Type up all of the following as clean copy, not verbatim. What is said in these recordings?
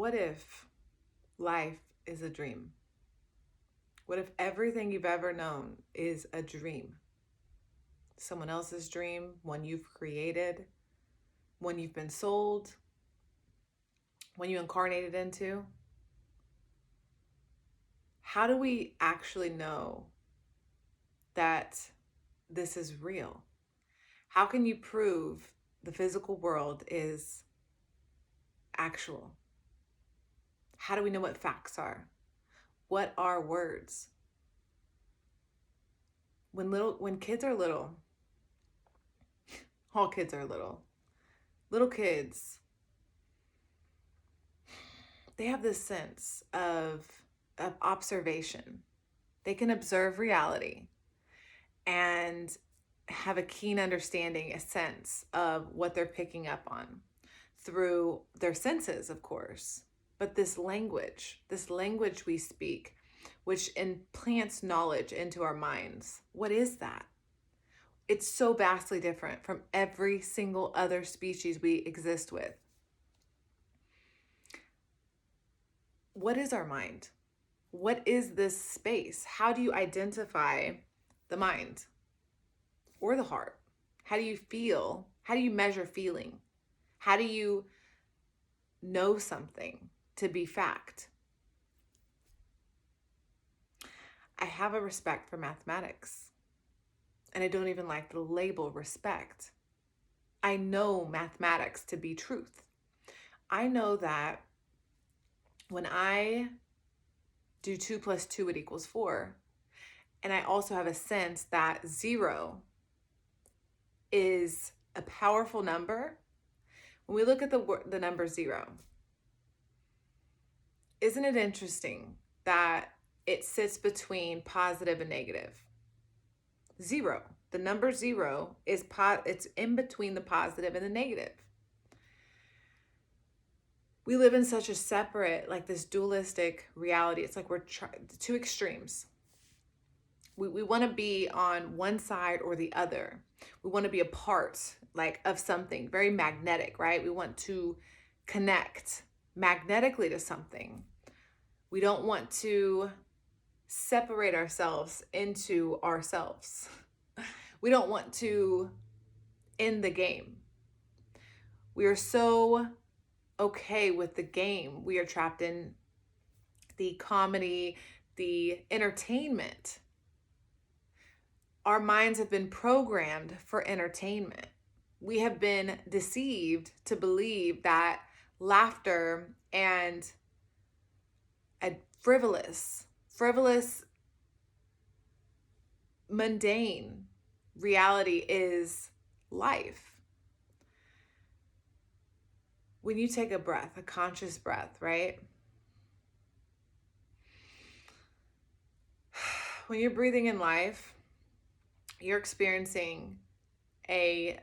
What if life is a dream? What if everything you've ever known is a dream? Someone else's dream, one you've created, one you've been sold, one you incarnated into? How do we actually know that this is real? How can you prove the physical world is actual? How do we know what facts are? What are words? When kids are little, all kids are little kids, they have this sense of observation. They can observe reality and have a keen understanding, a sense of what they're picking up on through their senses, of course. But this language we speak, which implants knowledge into our minds, what is that? It's so vastly different from every single other species we exist with. What is our mind? What is this space? How do you identify the mind or the heart? How do you feel? How do you measure feeling? How do you know something to be fact? I have a respect for mathematics, and I don't even like the label respect. I know mathematics to be truth. I know that when I do 2 + 2, it equals 4. And I also have a sense that 0 is a powerful number. When we look at the number 0, isn't it interesting that it sits between positive and negative? 0, the number 0 is it's in between the positive and the negative. We live in such a separate, like this dualistic reality. It's like we're two extremes. We want to be on one side or the other. We want to be a part, like, of something very magnetic, right? We want to connect magnetically to something. We don't want to separate ourselves into ourselves. We don't want to end the game. We are so okay with the game. We are trapped in the comedy, the entertainment. Our minds have been programmed for entertainment. We have been deceived to believe that laughter and a frivolous, mundane reality is life. When you take a breath, a conscious breath, right? When you're breathing in life, you're experiencing a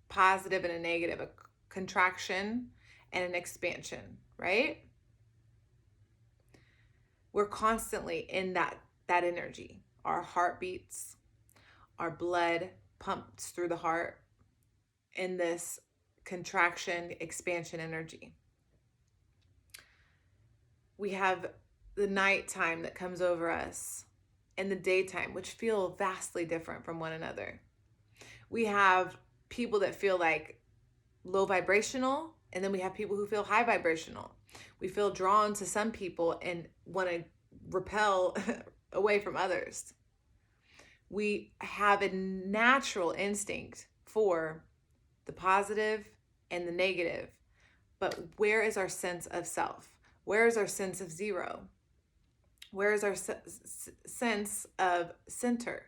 positive and a negative, a contraction and an expansion, right? We're constantly in that energy. Our heart beats, our blood pumps through the heart in this contraction, expansion energy. We have the nighttime that comes over us and the daytime, which feel vastly different from one another. We have people that feel like low vibrational, and then we have people who feel high vibrational. We feel drawn to some people and want to repel away from others. We have a natural instinct for the positive and the negative, but where is our sense of self? Where is our sense of 0? Where is our sense of center?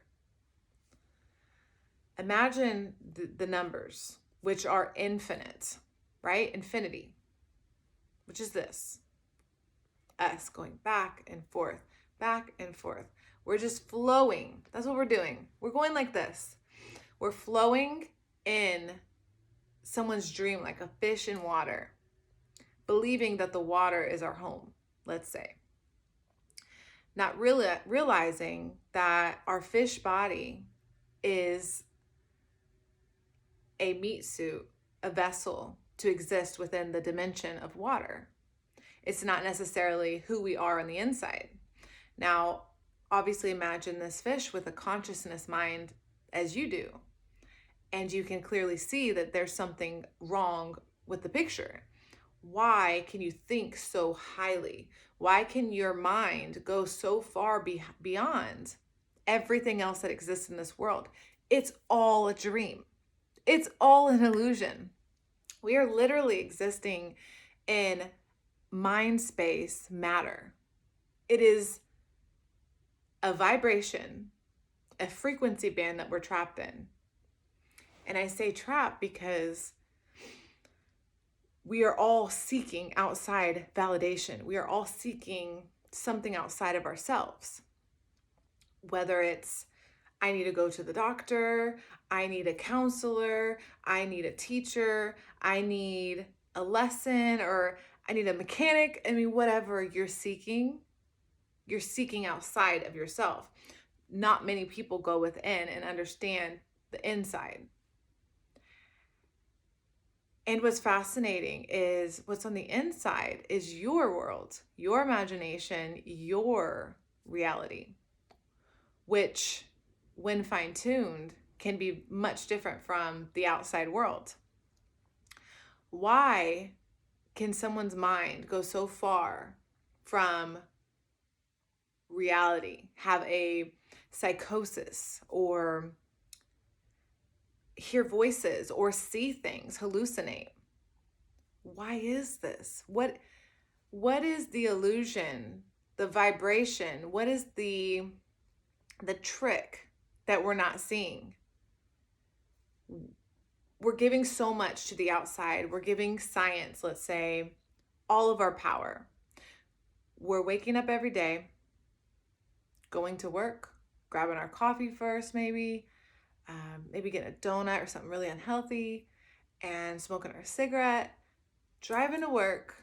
Imagine the numbers, which are infinite, right? Infinity, which is this. Us going back and forth, back and forth. We're just flowing. That's what we're doing. We're going like this. We're flowing in someone's dream like a fish in water, believing that the water is our home, let's say. Not really realizing that our fish body is a meat suit, a vessel to exist within the dimension of water. It's not necessarily who we are on the inside. Now, obviously imagine this fish with a consciousness mind as you do, and you can clearly see that there's something wrong with the picture. Why can you think so highly? Why can your mind go so far beyond everything else that exists in this world? It's all a dream. It's all an illusion. We are literally existing in mind space matter. It is a vibration, a frequency band that we're trapped in. And I say trapped because we are all seeking outside validation. We are all seeking something outside of ourselves. Whether it's, I need to go to the doctor, I need a counselor, I need a teacher, I need a lesson, or I need a mechanic. I mean, whatever you're seeking outside of yourself. Not many people go within and understand the inside. And what's fascinating is what's on the inside is your world, your imagination, your reality, which, when fine-tuned, can be much different from the outside world. Why can someone's mind go so far from reality, have a psychosis, or hear voices, or see things, hallucinate? Why is this? What is the illusion, the vibration? What is the trick that we're not seeing? We're giving so much to the outside. We're giving science, let's say, all of our power. We're waking up every day, going to work, grabbing our coffee first, maybe getting a donut or something really unhealthy, and smoking our cigarette, driving to work,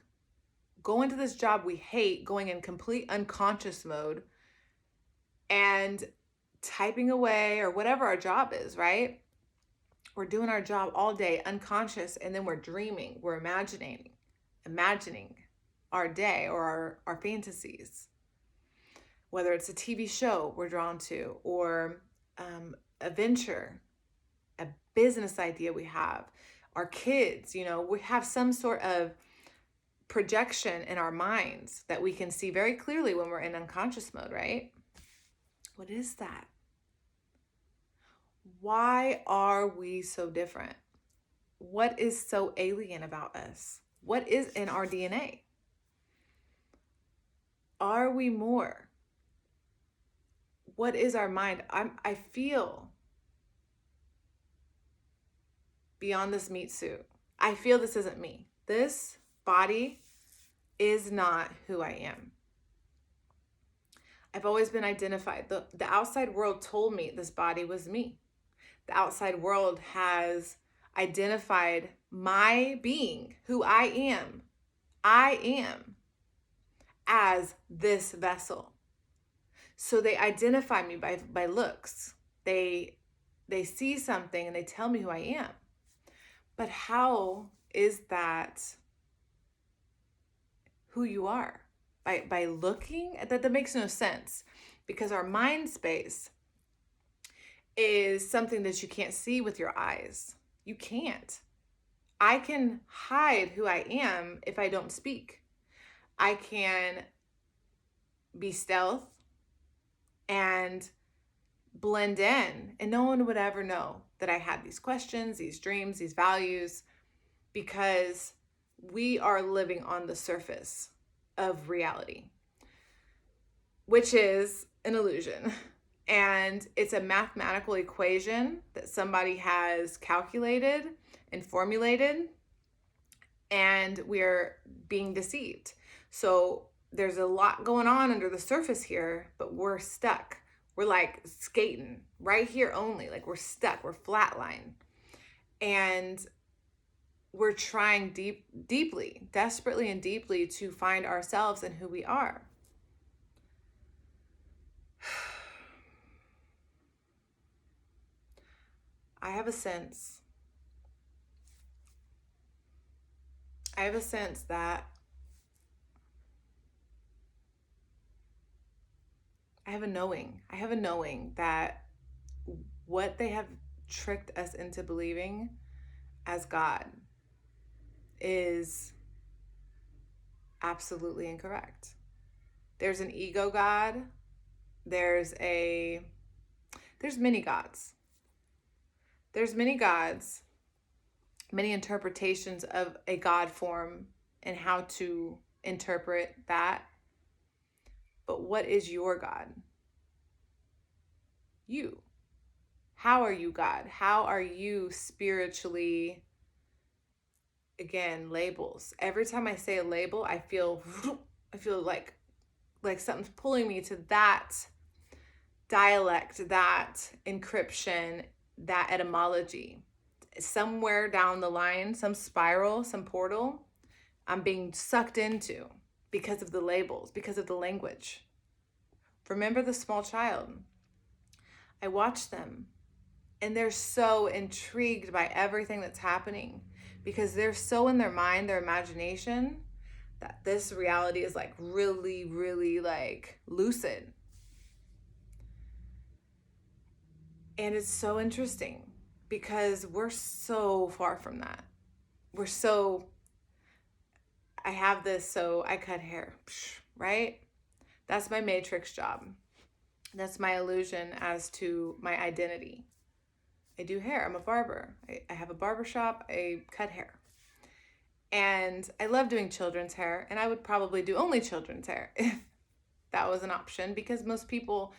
going to this job we hate, going in complete unconscious mode, and typing away, or whatever our job is, right? We're doing our job all day unconscious, and then we're dreaming, we're imagining our day or our fantasies. Whether it's a TV show we're drawn to, or a venture, a business idea we have, our kids, we have some sort of projection in our minds that we can see very clearly when we're in unconscious mode, right? What is that? Why are we so different? What is so alien about us? What is in our DNA? Are we more? What is our mind? I feel beyond this meat suit. I feel this isn't me. This body is not who I am. I've always been identified. The outside world told me this body was me. The outside world has identified my being, who I am, as this vessel. So they identify me by looks. They see something and they tell me who I am. But how is that who you are? By looking? That makes no sense, because our mind space is something that you can't see with your eyes. You can't. I can hide who I am if I don't speak. I can be stealth and blend in, and no one would ever know that I had these questions, these dreams, these values, because we are living on the surface of reality, which is an illusion. And it's a mathematical equation that somebody has calculated and formulated, and we're being deceived. So there's a lot going on under the surface here, but we're stuck. We're like skating right here only. Like we're stuck, we're flatline. And we're trying deeply, desperately and deeply to find ourselves and who we are. I have a sense that I have a knowing. I have a knowing that what they have tricked us into believing as God is absolutely incorrect. There's an ego God. There's many gods. There's many gods, many interpretations of a God form and how to interpret that. But what is your God? You. How are you God? How are you spiritually? Again, labels. Every time I say a label, I feel like something's pulling me to that dialect, that encryption, that etymology. Somewhere down the line, some spiral, some portal, I'm being sucked into because of the labels, because of the language. Remember the small child. I watch them and they're so intrigued by everything that's happening because they're so in their mind, their imagination, that this reality is like really, really like lucid. And it's so interesting because we're so far from that. I have this, so I cut hair, right? That's my matrix job. That's my illusion as to my identity. I do hair. I'm a barber. I have a barber shop. I cut hair. And I love doing children's hair, and I would probably do only children's hair if that was an option, because most people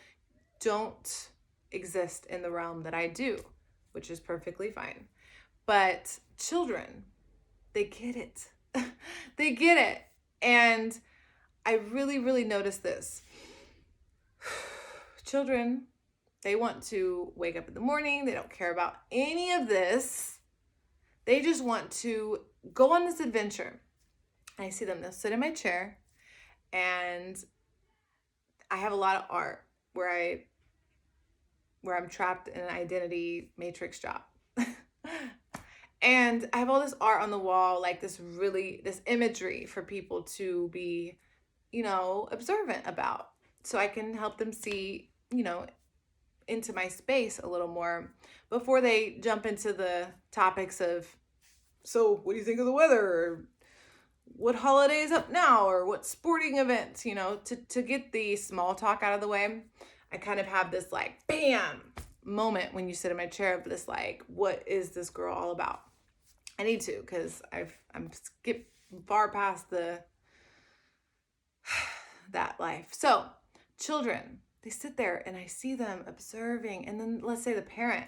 don't exist in the realm that I do, which is perfectly fine. But children, they get it. They get it. And I really, really noticed this. Children, they want to wake up in the morning. They don't care about any of this. They just want to go on this adventure. I see them, they'll sit in my chair, and I have a lot of art where I'm trapped in an identity matrix job. And I have all this art on the wall, like this imagery for people to be, observant about. So I can help them see, into my space a little more before they jump into the topics of, so what do you think of the weather? Or what holiday is up now? Or what sporting events, to get the small talk out of the way. I kind of have this like, bam, moment when you sit in my chair of this like, what is this girl all about? I need to, because I'm skipped far past that life. So children, they sit there and I see them observing. And then let's say the parent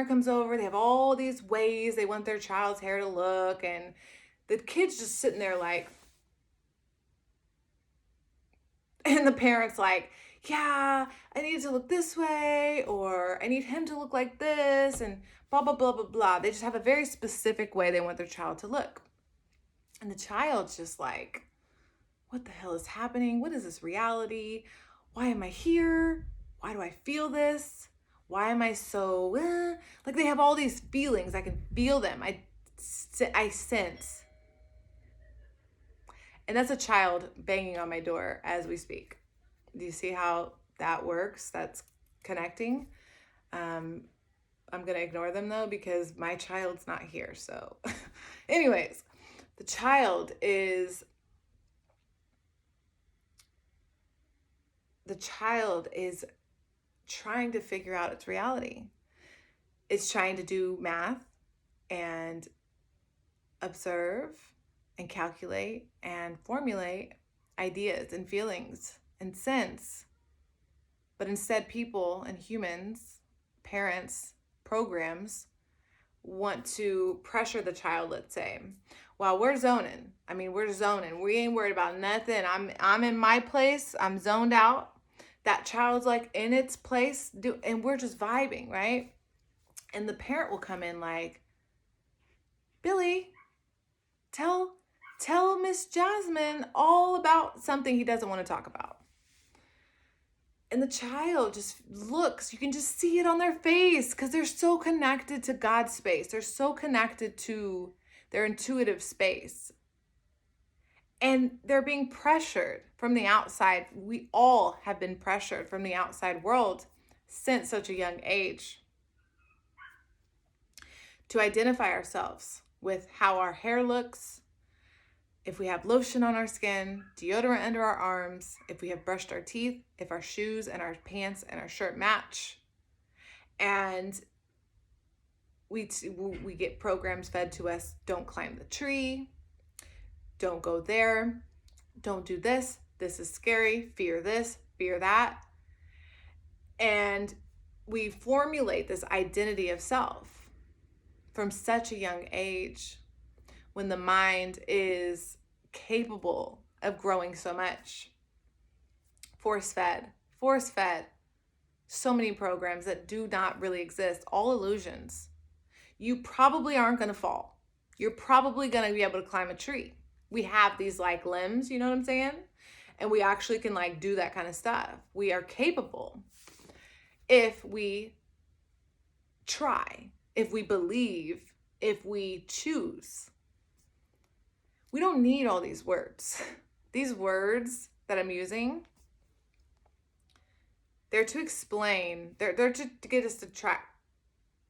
comes over, they have all these ways they want their child's hair to look. And the kid's just sitting there like, and the parent's like, yeah, I need it to look this way, or I need him to look like this, and blah, blah, blah, blah, blah. They just have a very specific way they want their child to look. And the child's just like, what the hell is happening? What is this reality? Why am I here? Why do I feel this? Why am I so, like they have all these feelings. I can feel them. I sense. And that's a child banging on my door as we speak. Do you see how that works? That's connecting. I'm going to ignore them though, because my child's not here. So anyways, the child is trying to figure out its reality. It's trying to do math and observe and calculate and formulate ideas and feelings and sense. But instead, people and humans, parents, programs want to pressure the child, let's say, while we're zoning. We're zoning. We ain't worried about nothing. I'm in my place. I'm zoned out. That child's like in its place, and we're just vibing, right? And the parent will come in like, Billy, tell Miss Jasmine all about something he doesn't want to talk about. And the child just looks, you can just see it on their face, because they're so connected to God's space. They're so connected to their intuitive space. And they're being pressured from the outside. We all have been pressured from the outside world since such a young age to identify ourselves with how our hair looks, if we have lotion on our skin, deodorant under our arms, if we have brushed our teeth, if our shoes and our pants and our shirt match. And we get programs fed to us: don't climb the tree, don't go there, don't do this, this is scary, fear this, fear that. And we formulate this identity of self from such a young age, when the mind is capable of growing so much. Force fed, so many programs that do not really exist, all illusions. You probably aren't going to fall. You're probably going to be able to climb a tree. We have these like limbs, you know what I'm saying? And we actually can like do that kind of stuff. We are capable if we try, if we believe, if we choose. We don't need all these words. These words that I'm using, they're to explain, they're to get us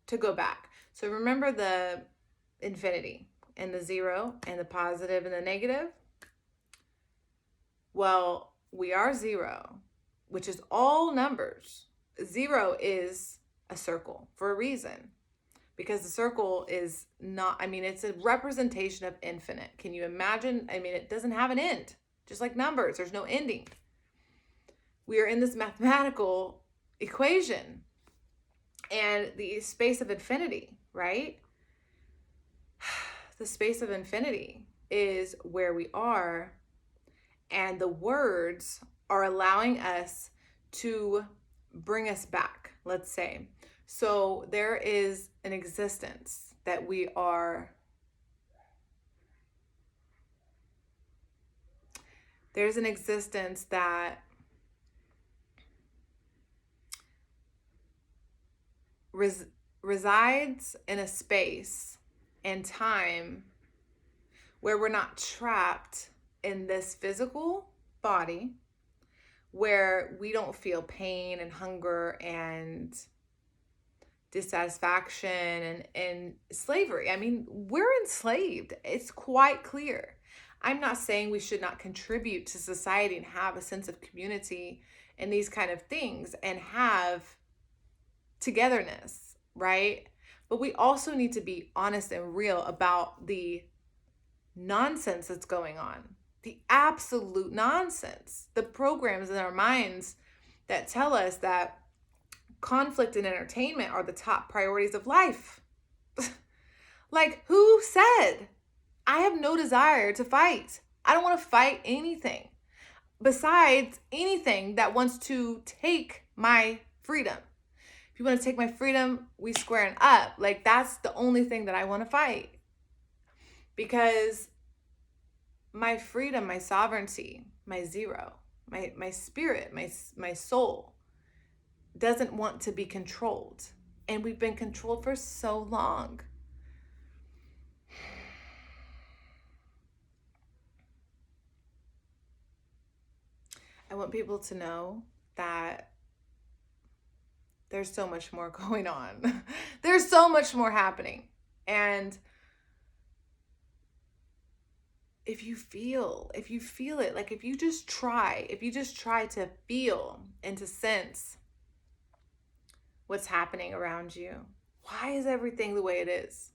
to go back. So remember the infinity and the zero and the positive and the negative? Well, we are zero, which is all numbers. Zero is a circle for a reason, because the circle is not, it's a representation of infinite. Can you imagine? It doesn't have an end, just like numbers, there's no ending. We are in this mathematical equation and the space of infinity, right? The space of infinity is where we are, and the words are allowing us to bring us back, let's say. So there is an existence that we are, there's an existence that resides in a space and time where we're not trapped in this physical body, where we don't feel pain and hunger and dissatisfaction and slavery. We're enslaved. It's quite clear. I'm not saying we should not contribute to society and have a sense of community and these kind of things and have togetherness, right? But we also need to be honest and real about the nonsense that's going on, the absolute nonsense, the programs in our minds that tell us that conflict and entertainment are the top priorities of life. Like, who said? I have no desire to fight. I don't want to fight anything besides anything that wants to take my freedom. If you want to take my freedom, we squaring up. Like, that's the only thing that I want to fight. Because my freedom, my sovereignty, my zero, my spirit, my soul doesn't want to be controlled. And we've been controlled for so long. I want people to know that there's so much more going on. There's so much more happening. And if you feel it, like if you just try to feel and to sense what's happening around you. Why is everything the way it is?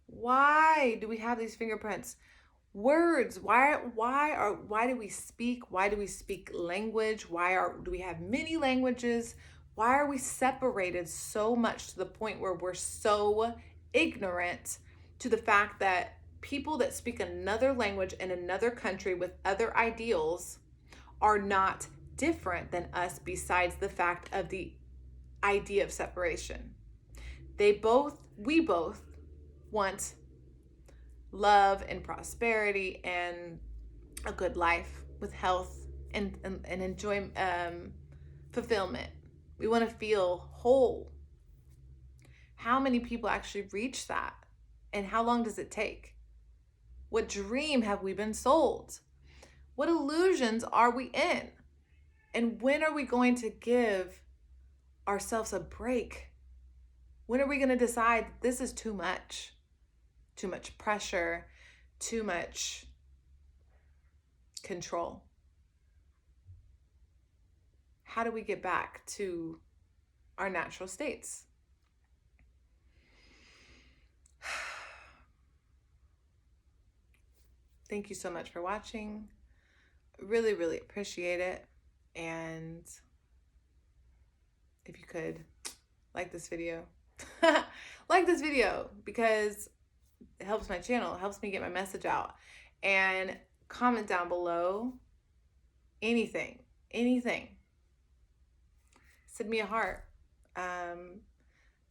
Why do we have these fingerprints? Words, why do we speak? Why do we speak language? Do we have many languages? Why are we separated so much to the point where we're so ignorant to the fact that people that speak another language in another country with other ideals are not different than us, besides the fact of the idea of separation? We both want love and prosperity and a good life with health and enjoy fulfillment. We want to feel whole. How many people actually reach that? And how long does it take? What dream have we been sold? What illusions are we in? And when are we going to give ourselves a break? When are we going to decide this is too much? Too much pressure, too much control. How do we get back to our natural states? Thank you so much for watching. Really, really appreciate it. And if you could like this video, like this video, because it helps my channel, it helps me get my message out. And comment down below anything. Send me a heart.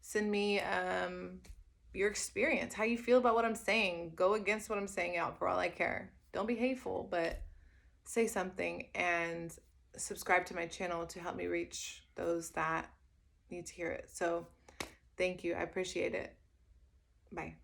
Send me your experience, how you feel about what I'm saying. Go against what I'm saying out, for all I care. Don't be hateful, but say something, and subscribe to my channel to help me reach those that need to hear it. So thank you. I appreciate it. Bye.